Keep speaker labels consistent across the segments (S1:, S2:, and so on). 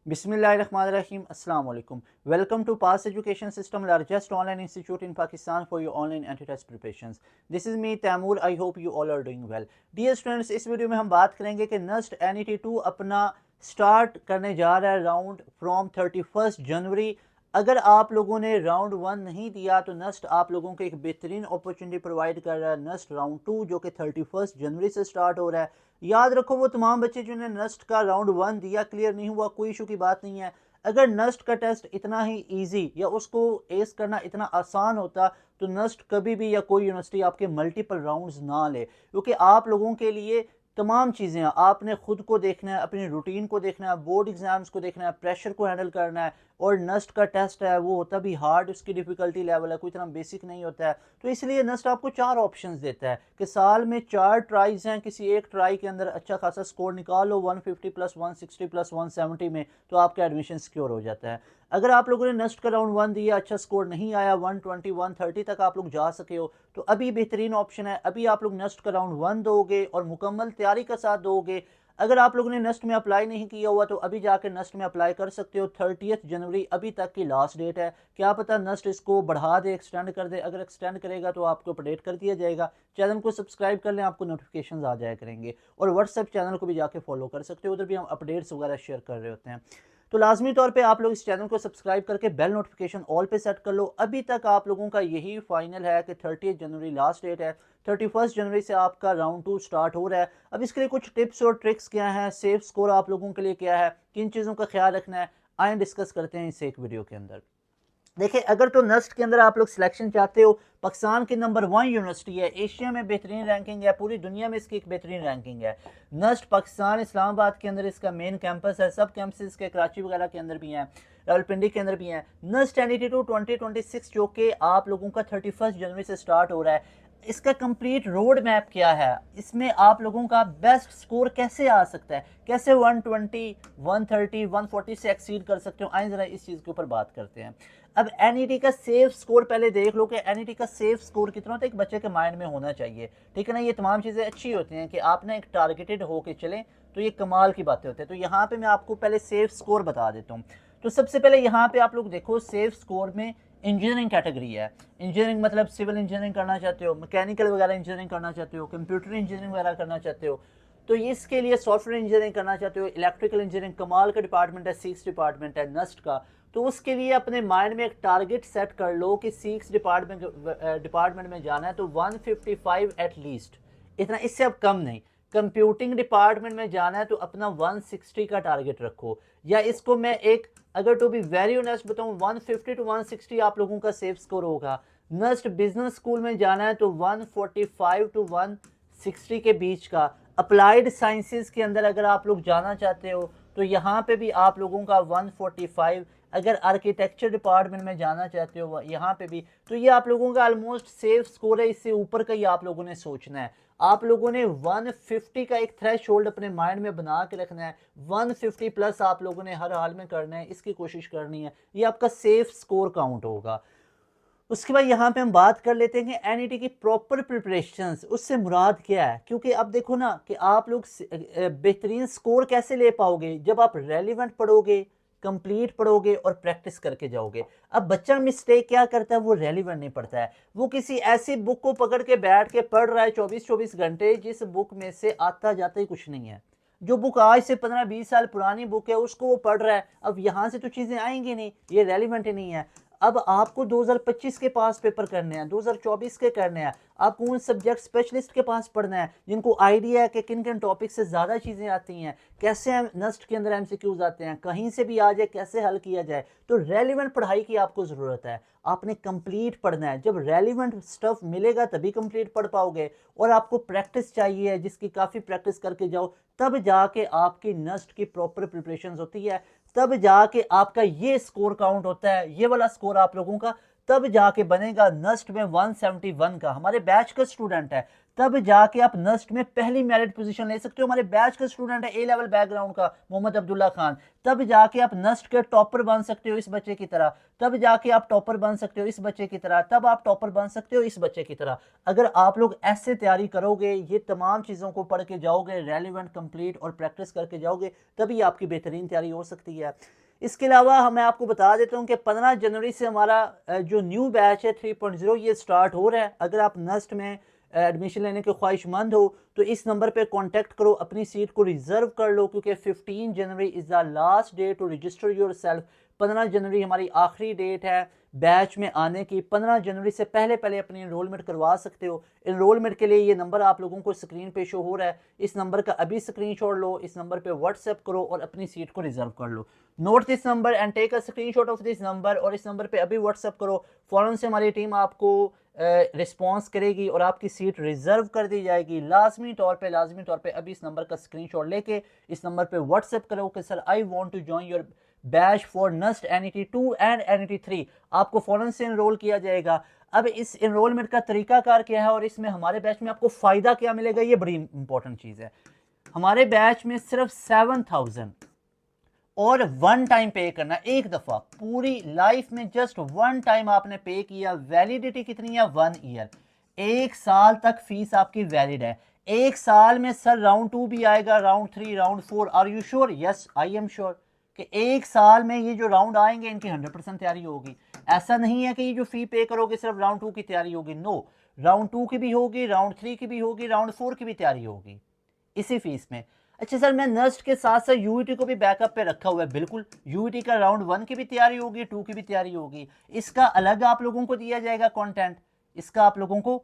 S1: Bismillahirrahmanirrahim. Assalamu alaikum. Welcome to Pass Education System, largest online institute in Pakistan for your online anti-test preparations. This is me Taimur. I hope you all are doing well. Dear students, इस video में हम बात करेंगे कि NUST NET2 अपना start करने जा रहा है राउंड फ्रॉम 31 जनवरी। अगर आप लोगों ने राउंड 1 नहीं दिया तो नस्ट आप लोगों को एक बेहतरीन अपॉर्चुनिटी प्रोवाइड कर रहा है नस्ट राउंड 2 जो कि 31 जनवरी से स्टार्ट हो रहा है। याद रखो वो तमाम बच्चे जिन्होंने नस्ट का राउंड 1 दिया क्लियर नहीं हुआ, कोई इशू की बात नहीं है। अगर नस्ट का टेस्ट इतना ही इजी या उसको एस करना इतना आसान होता तो नस्ट कभी भी या कोई यूनिवर्सिटी आपके मल्टीपल राउंड्स ना ले, क्योंकि आप लोगों के लिए तमाम चीज़ें आपने खुद को देखना है, अपनी रूटीन को देखना है, बोर्ड एग्जाम्स को देखना है, प्रेशर को हैंडल करना है। और नस्ट का टेस्ट है वो होता भी हार्ड, उसकी डिफ़िकल्टी लेवल है, कोई इतना बेसिक नहीं होता है। तो इसलिए नस्ट आपको 4 ऑप्शंस देता है कि साल में 4 ट्राइज हैं, किसी एक ट्राई के अंदर अच्छा खासा स्कोर निकाल लो 150 प्लस 160 प्लस 170 में, तो आपका एडमिशन सिक्योर हो जाता है। अगर आप लोगों ने नस्ट का राउंड 1 दिया, अच्छा स्कोर नहीं आया, 120 130 तक आप लोग जा सके हो, तो अभी बेहतरीन ऑप्शन है। अभी आप लोग नस्ट का राउंड 1 दोगे और मुकम्मल तैयारी का साथ दोगे। अगर आप लोगों ने नस्ट में अप्लाई नहीं किया हुआ तो अभी जाकर नस्ट में अप्लाई कर सकते हो। 30 जनवरी अभी तक की लास्ट डेट है। क्या पता नस्ट इसको बढ़ा दे, एक्सटेंड कर दे। अगर एक्सटेंड करेगा तो आपको अपडेट कर दिया जाएगा। चैनल को सब्सक्राइब कर लें, आपको नोटिफिकेशन आ जाया करेंगे। और व्हाट्सएप चैनल को भी जाके फॉलो कर सकते हो, उधर भी हम अपडेट्स वगैरह शेयर कर रहे होते हैं। तो लाजमी तौर पे आप लोग इस चैनल को सब्सक्राइब करके बेल नोटिफिकेशन ऑल पे सेट कर लो। अभी तक आप लोगों का यही फाइनल है कि 30 जनवरी लास्ट डेट है। 31 जनवरी से आपका राउंड 2 स्टार्ट हो रहा है। अब इसके लिए कुछ टिप्स और ट्रिक्स क्या हैं, सेफ स्कोर आप लोगों के लिए क्या है, किन चीज़ों का ख्याल रखना है, आए डिस्कस करते हैं इस एक वीडियो के अंदर। देखिए, अगर तो नस्ट के अंदर आप लोग सिलेक्शन चाहते हो, पाकिस्तान की नंबर 1 यूनिवर्सिटी है, एशिया में बेहतरीन रैंकिंग है, पूरी दुनिया में इसकी एक बेहतरीन रैंकिंग है। नस्ट पाकिस्तान इस्लामाबाद के अंदर इसका मेन कैंपस है, सब कैंपस के कराची वगैरह के अंदर भी हैं, रावलपिंडी के अंदर भी हैं। नस्ट NET2 2026 जो कि आप लोगों का 31 जनवरी से स्टार्ट हो रहा है, इसका कंप्लीट रोड मैप क्या है, इसमें आप लोगों का बेस्ट स्कोर कैसे आ सकता है, कैसे 120 130 140 से एक्सीड कर सकते हो, आइए ज़रा इस चीज़ के ऊपर बात करते हैं। अब NET का सेफ स्कोर पहले देख लो कि NET का सेफ स्कोर कितना होता है, एक बच्चे के माइंड में होना चाहिए। ठीक है ना, ये तमाम चीज़ें अच्छी होती हैं कि आप ना एक टारगेटेड होके चलें, तो ये कमाल की बातें होती हैं। तो यहाँ पे मैं आपको पहले सेफ स्कोर बता देता हूँ। तो सबसे पहले यहाँ पे आप लोग देखो, सेफ स्कोर में इंजीनियरिंग कैटेगरी है। इंजीनियरिंग मतलब सिविल इंजीनियरिंग करना चाहते हो, मैकेनिकल वगैरह इंजीनियरिंग करना चाहते हो, कंप्यूटर इंजीनियरिंग वगैरह करना चाहते हो, तो इसके लिए सॉफ्टवेयर इंजीनियरिंग करना चाहते हो, इलेक्ट्रिकल इंजीनियरिंग कमाल का डिपार्टमेंट है, 6 डिपार्टमेंट है नस्ट का। तो उसके लिए अपने माइंड में एक टारगेट सेट कर लो कि 6 डिपार्टमेंट में जाना है, तो 155 एट लीस्ट, इतना, इससे अब कम नहीं। कंप्यूटिंग डिपार्टमेंट में जाना है तो अपना 160 का टारगेट रखो, या इसको मैं एक, अगर टू बी वेरी ऑनेस्ट बताऊं, 150 टू 160 आप लोगों का सेफ स्कोर होगा। नस्ट बिजनेस स्कूल में जाना है तो 145 टू 160 के बीच का। अप्लाइड साइंसेस के अंदर अगर आप लोग जाना चाहते हो तो यहाँ पे भी आप लोगों का 145। अगर आर्किटेक्चर डिपार्टमेंट में जाना चाहते हो यहाँ पे भी, तो ये आप लोगों का ऑलमोस्ट सेफ स्कोर है। इससे ऊपर का ही आप लोगों ने सोचना है। आप लोगों ने 150 का एक थ्रेश होल्ड अपने माइंड में बना के रखना है। 150 प्लस आप लोगों ने हर हाल में करना है, इसकी कोशिश करनी है। ये आपका सेफ स्कोर काउंट होगा। उसके बाद यहाँ पे हम बात कर लेते हैं कि NET की प्रॉपर प्रिपरेशंस, उससे मुराद क्या है। क्योंकि अब देखो ना कि आप लोग बेहतरीन स्कोर कैसे ले पाओगे, जब आप रेलिवेंट पढ़ोगे, कंप्लीट पढ़ोगे और प्रैक्टिस करके जाओगे। अब बच्चा मिस्टेक क्या करता है, वो रेलिवेंट नहीं पढ़ता है, वो किसी ऐसी बुक को पकड़ के बैठ के पढ़ रहा है 24-24 घंटे, जिस बुक में से आता जाता ही कुछ नहीं है। जो बुक आज से 15-20 साल पुरानी बुक है उसको वो पढ़ रहा है। अब यहाँ से तो चीज़ें आएंगी नहीं, ये रेलिवेंट ही नहीं है। अब आपको 2025 के पास पेपर करने हैं, 2024 के करने हैं। आपको उन सब्जेक्ट स्पेशलिस्ट के पास पढ़ना है जिनको आइडिया है कि किन किन टॉपिक से ज़्यादा चीज़ें आती हैं, कैसे नस्ट के अंदर MCQs आते हैं, कहीं से भी आ जाए कैसे हल किया जाए। तो रेलिवेंट पढ़ाई की आपको ज़रूरत है, आपने कंप्लीट पढ़ना है। जब रेलिवेंट स्टफ मिलेगा तभी कंप्लीट पढ़ पाओगे। और आपको प्रैक्टिस चाहिए, जिसकी काफ़ी प्रैक्टिस करके जाओ, तब जाके आपकी नस्ट की प्रॉपर प्रिपरेशन होती है, तब जाके आपका ये स्कोर काउंट होता है, ये वाला स्कोर आप लोगों का तब जाके बनेगा। नस्ट में 171 का हमारे बैच का स्टूडेंट है, तब जाके आप नस्ट में पहली मेरिट पोजीशन ले सकते हो। हमारे बैच का स्टूडेंट है ए लेवल बैकग्राउंड का मोहम्मद अब्दुल्ला खान, तब जाके आप नस्ट के टॉपर बन सकते हो इस बच्चे की तरह, तब जाके आप टॉपर बन सकते हो इस बच्चे की तरह, तब आप टॉपर बन सकते हो इस बच्चे की तरह। अगर आप लोग ऐसे तैयारी करोगे, ये तमाम चीज़ों को पढ़ के जाओगे, रेलिवेंट, कंप्लीट और प्रैक्टिस करके जाओगे, तभी आपकी बेहतरीन तैयारी हो सकती है। इसके अलावा मैं आपको बता देता हूँ कि 15 जनवरी से हमारा जो न्यू बैच है 3.0 ये स्टार्ट हो रहा है। अगर आप नस्ट में एडमिशन लेने के ख्वाहिशमंद हो तो इस नंबर पे कांटेक्ट करो, अपनी सीट को रिजर्व कर लो, क्योंकि 15 January is the last day to register yourself. 15 जनवरी हमारी आखिरी डेट है बैच में आने की। 15 जनवरी से पहले पहले अपनी इनरोलमेंट करवा सकते हो। इनरोलमेंट के लिए ये नंबर आप लोगों को स्क्रीन पे शो हो रहा है, इस नंबर का अभी स्क्रीनशॉट लो, इस नंबर पे व्हाट्सएप करो और अपनी सीट को रिजर्व कर लो। Note this number and take a screenshot of this number, और इस नंबर पे अभी व्हाट्सएप करो। फ़ौरन से हमारी टीम आपको रिस्पॉन्स करेगी और आपकी सीट रिजर्व कर दी जाएगी। लाजमी तौर पे अभी इस नंबर का स्क्रीनशॉट लेके इस नंबर पे व्हाट्सएप करो कि sir I want to join your batch for next NET2 and NET3। आपको फ़ौरन से इनरोल किया जाएगा। अब इस इनरोलमेंट का तरीकाकार क्या है और इसमें हमारे बैच में आपको फ़ायदा क्या मिलेगा, ये बड़ी इंपॉर्टेंट चीज़ है। हमारे बैच में सिर्फ 7000 और वन टाइम पे करना, एक दफ़ा पूरी लाइफ में जस्ट वन टाइम आपने पे किया। वैलिडिटी कितनी है? 1 ईयर, 1 साल तक फीस आपकी वैलिड है। 1 साल में सर राउंड 2 भी आएगा, round 3, round 4। Are you sure? Yes I am sure कि 1 साल में ये जो राउंड आएंगे इनकी 100% तैयारी होगी। ऐसा नहीं है कि ये जो फी पे करोगे सिर्फ राउंड 2 की तैयारी होगी, नो, राउंड 2 की भी होगी, राउंड 3 की भी होगी, राउंड 4 की भी तैयारी होगी इसी फीस में। अच्छा सर मैं नस्ट के साथ साथ यूईटी को भी बैकअप पे रखा हुआ है, बिल्कुल, यूईटी का राउंड 1 की भी तैयारी होगी, 2 की भी तैयारी होगी। इसका अलग आप लोगों को दिया जाएगा कंटेंट, इसका आप लोगों को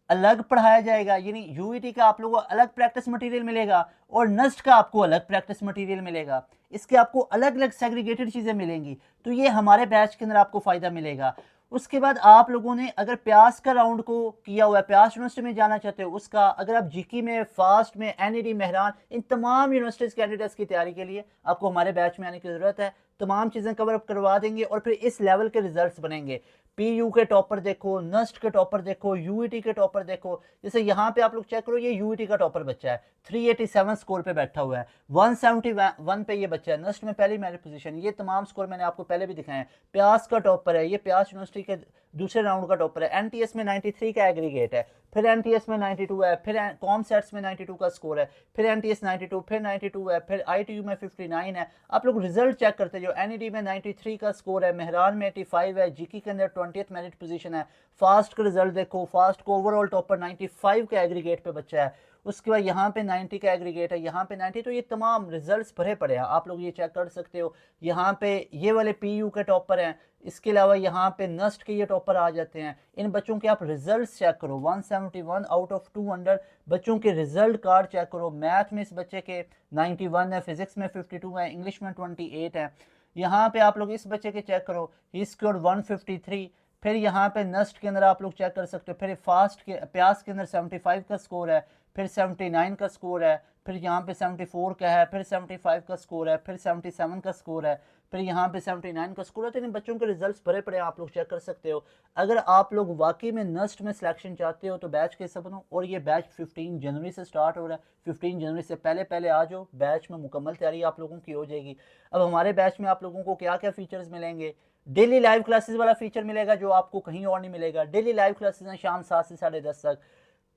S1: अलग पढ़ाया जाएगा, यानी यूईटी का आप लोगों को अलग प्रैक्टिस मटेरियल मिलेगा और नस्ट का आपको अलग प्रैक्टिस मटेरियल मिलेगा। इसके आपको अलग अलग सेग्रीगेटेड चीज़ें मिलेंगी। तो ये हमारे बैच के अंदर आपको फ़ायदा मिलेगा। उसके बाद आप लोगों ने अगर प्यास का राउंड को किया हुआ है, प्यास यूनिवर्सिटी में जाना चाहते हो उसका, अगर आप जीकी में, फास्ट में, NED, मेहरान, इन तमाम यूनिवर्सिटीज़ कैंडिडेट्स की तैयारी के लिए आपको हमारे बैच में आने की ज़रूरत है। तमाम चीज़ें कवर अप करवा देंगे और फिर इस लेवल के रिजल्ट्स बनेंगे। PU के टॉपर देखो, नस्ट के टॉपर देखो, यूईटी के टॉपर देखो। जैसे यहाँ पे आप लोग चेक करो, ये यूईटी का टॉपर बच्चा है, 387 स्कोर पे बैठा हुआ है, 171 पे ये बच्चा है, नस्ट में पहली मेरिट पोजीशन। ये तमाम स्कोर मैंने आपको पहले भी दिखाए हैं। प्यास का टॉपर है, ये प्यास यूनिवर्सिटी के दूसरे राउंड का टॉपर है। NTS में 93 का एग्रीगेट है, फिर NTS में 92 है, फिर कॉम सेट्स में 92 का स्कोर है, फिर NTS 92, फिर 92 है, फिर ITU में 59 है। आप लोग रिजल्ट चेक करते जाओ। NED में 93 का स्कोर है, मेहरान में 85 है, जीकी के अंदर 20th मेरिट पोजीशन है। फास्ट का रिजल्ट देखो, फास्ट को ओवरऑल टॉपर 95 के एग्रीगेट पे बच्चा है। उसके बाद यहाँ पे 90 का एग्रीगेट है, यहाँ पे 90। तो ये तमाम रिजल्ट्स भरे पड़े हैं, आप लोग ये चेक कर सकते हो। यहाँ पे ये वाले PU के टॉपर हैं, इसके अलावा यहाँ पे नस्ट के ये टॉपर आ जाते हैं। इन बच्चों के आप रिजल्ट चेक करो, 171 आउट ऑफ 200 बच्चों के रिजल्ट कार्ड चेक करो। मैथ में इस बच्चे के 91 है, फिजिक्स में 52 है, इंग्लिश में 28 है। यहाँ पे आप लोग इस बच्चे के चेक करो, ही स्कोर 153। फिर यहाँ पे नस्ट के अंदर आप लोग चेक कर सकते हो। फिर फास्ट के प्यास के अंदर 75 का स्कोर है, फिर 79 का स्कोर है, फिर यहाँ पे 74 का है, फिर 75 का स्कोर है, फिर 77 का स्कोर है, फिर यहाँ पे 79 का स्कोर है। तो इन बच्चों के रिजल्ट्स भरे पड़े, आप लोग चेक कर सकते हो। अगर आप लोग वाकई में नस्ट में सिलेक्शन चाहते हो तो बैच के हिस्सा बनो। और ये बैच 15 जनवरी से स्टार्ट हो रहा है, 15 जनवरी से पहले पहले आ जाओ, बैच में मुकम्मल तैयारी आप लोगों की हो जाएगी। अब हमारे बैच में आप लोगों को क्या क्या फीचर्स मिलेंगे? डेली लाइव क्लासेस वाला फीचर मिलेगा जो आपको कहीं और नहीं मिलेगा। डेली लाइव क्लासेस हैं शाम 7 से 10:30 तक।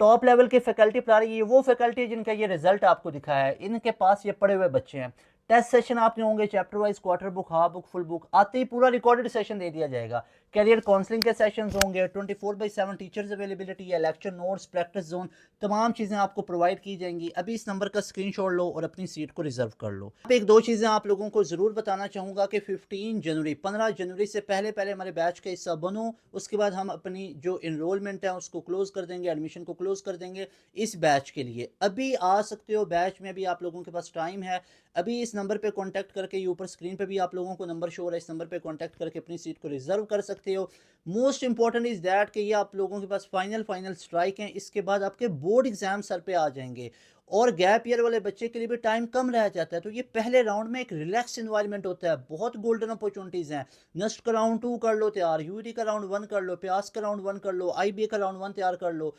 S1: टॉप लेवल की फैकल्टी पढ़ा रही है, वो फैकल्टी जिनका ये रिजल्ट आपको दिखाया है, इनके पास ये पढ़े हुए बच्चे हैं। टेस्ट सेशन आपके होंगे chapter wise, quarter book, half book, full book, आते ही पूरा रिकॉर्डेड सेशन दे दिया जाएगा। कैरियर काउंसलिंग के सेशंस होंगे, 24/7 टीचर्स अवेलेबिलिटी है, लेक्चर नोट्स, प्रैक्टिस जोन, तमाम चीज़ें आपको प्रोवाइड की जाएंगी। अभी इस नंबर का स्क्रीनशॉट लो और अपनी सीट को रिजर्व कर लो। एक दो चीज़ें आप लोगों को ज़रूर बताना चाहूँगा कि 15 जनवरी से पहले पहले हमारे बैच का हिस्सा बनो। उसके बाद हम अपनी जो इनरोलमेंट है उसको क्लोज़ कर देंगे, एडमिशन को क्लोज़ कर देंगे इस बैच के लिए। अभी आ सकते हो, बैच में भी आप लोगों के पास टाइम है। अभी इस नंबर पे कांटेक्ट करके, ये ऊपर स्क्रीन पे भी आप लोगों को नंबर शो हो रहा है, इस नंबर पे कांटेक्ट करके अपनी सीट को रिजर्व कर सकते हो। मोस्ट इंपॉर्टेंट इज़ दैट कि ये आप लोगों के पास फाइनल स्ट्राइक हैं। इसके बाद आपके बोर्ड एग्जाम सर पे आ जाएंगे और गैप ईयर वाले बच्चे के लिए भी टाइम कम रह जाता है। तो ये पहले राउंड में एक रिलैक्स इन्वायरमेंट होता है, बहुत गोल्डन अपॉर्चुनिटीज़ हैं। नस्ट का राउंड 2 कर लो तैयार, यूटी का राउंड 1 कर लो, प्यास का राउंड 1 कर लो, IBA का राउंड 1 तैयार कर लो,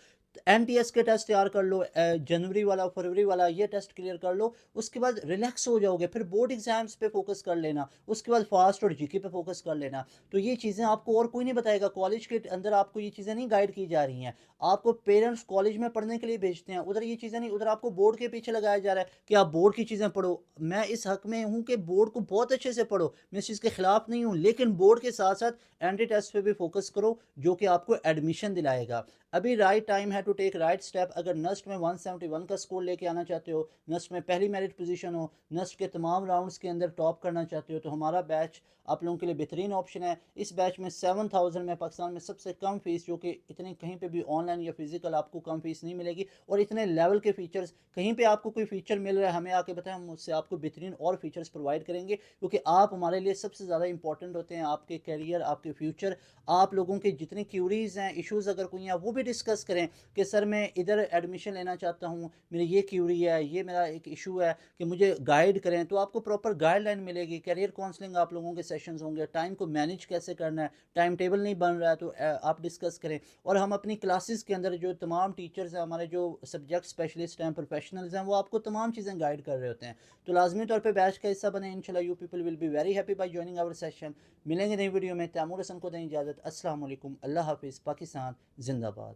S1: NTS के टेस्ट तैयार कर लो, जनवरी वाला फरवरी वाला ये टेस्ट क्लियर कर लो, उसके बाद रिलैक्स हो जाओगे, फिर बोर्ड एग्जाम्स पे फोकस कर लेना, उसके बाद फास्ट और जीके पे फोकस कर लेना। तो ये चीज़ें आपको और कोई नहीं बताएगा, कॉलेज के अंदर आपको ये चीज़ें नहीं गाइड की जा रही हैं। आपको पेरेंट्स कॉलेज में पढ़ने के लिए भेजते हैं, उधर ये चीज़ें नहीं, उधर आपको बोर्ड के पीछे लगाया जा रहा है कि आप बोर्ड की चीज़ें पढ़ो। मैं इस हक में हूँ कि बोर्ड को बहुत अच्छे से पढ़ो, मैं इस चीज़ के खिलाफ नहीं हूँ, लेकिन बोर्ड के साथ साथ एंटी टेस्ट पे भी फोकस करो, जो कि आपको एडमिशन दिलाएगा। अभी राइट टाइम है टू टेक राइट स्टेप। अगर नस्ट में 171 का स्कोर लेके आना चाहते हो, नस्ट में पहली मेरिट पोजीशन हो, नस्ट के तमाम राउंड्स के अंदर टॉप करना चाहते हो, तो हमारा बैच आप लोगों के लिए बेहतरीन ऑप्शन है। इस बैच में 7000 में पाकिस्तान में सबसे कम फीस, जो कि इतनी कहीं पे भी ऑनलाइन या फिजिकल आपको कम फीस नहीं मिलेगी, और इतने लेवल के फीचर्स कहीं पे आपको कोई फीचर मिल रहा है हमें आके बताएं, हम उससे आपको बेहतरीन और फीचर्स प्रोवाइड करेंगे, क्योंकि आप हमारे लिए सबसे ज़्यादा इंपॉर्टेंट होते हैं। आपके करियर, आपके फ्यूचर, आप लोगों की जितनी क्यूरीज़ हैं, इश्यूज़ अगर कोई हैं, वो भी डिस्कस करें कि सर मैं इधर एडमिशन लेना चाहता हूँ, मेरी ये क्यूरी है, ये मेरा एक इशू है, कि मुझे गाइड करें, तो आपको प्रॉपर गाइडलाइन मिलेगी। करियर काउंसलिंग आप लोगों के सेशंस होंगे, टाइम को मैनेज कैसे करना है, टाइम टेबल नहीं बन रहा है तो आप डिस्कस करें। और हम अपनी क्लासेस के अंदर जो तमाम टीचर्स हैं, हमारे जो सब्जेक्ट स्पेशलिस्ट हैं, प्रोफेशनल्स हैं, वो आपको तमाम चीज़ें गाइड कर रहे होते हैं। तो लाजमी तौर पर बैच का हिस्सा बने, इंशाल्लाह you people will be very happy by joining our session. मिलेंगे नई वीडियो में, तैमूर हसन को दें इजाज़त। अस्सलाम वालेकुम, अल्लाह हाफिज़, पाकिस्तान जिंदाबाद।